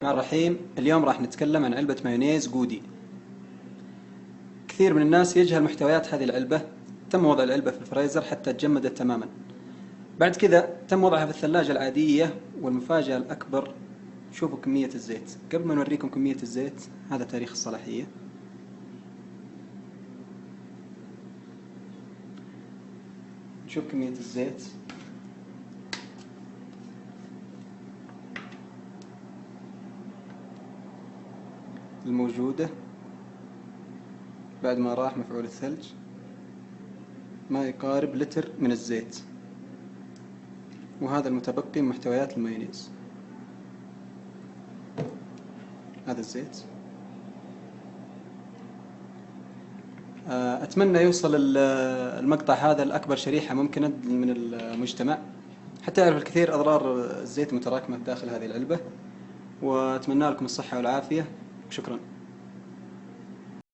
الرحمن الرحيم. اليوم راح نتكلم عن علبة مايونيز جودي. كثير من الناس يجهل محتويات هذه العلبة. تم وضع العلبة في الفريزر حتى تجمدت تماما. بعد كذا تم وضعها في الثلاجة العادية، والمفاجأة الأكبر شوفوا كمية الزيت. قبل ما نوريكم كمية الزيت، هذا تاريخ الصلاحية. نشوف كمية الزيت الموجودة بعد ما راح مفعول الثلج، ما يقارب لتر من الزيت، وهذا المتبقي من محتويات المايونيز. هذا الزيت. أتمنى يوصل المقطع هذا لأكبر شريحة ممكنة من المجتمع حتى يعرف الكثير أضرار الزيت المتراكمة داخل هذه العلبة، وأتمنى لكم الصحة والعافية. شكرا.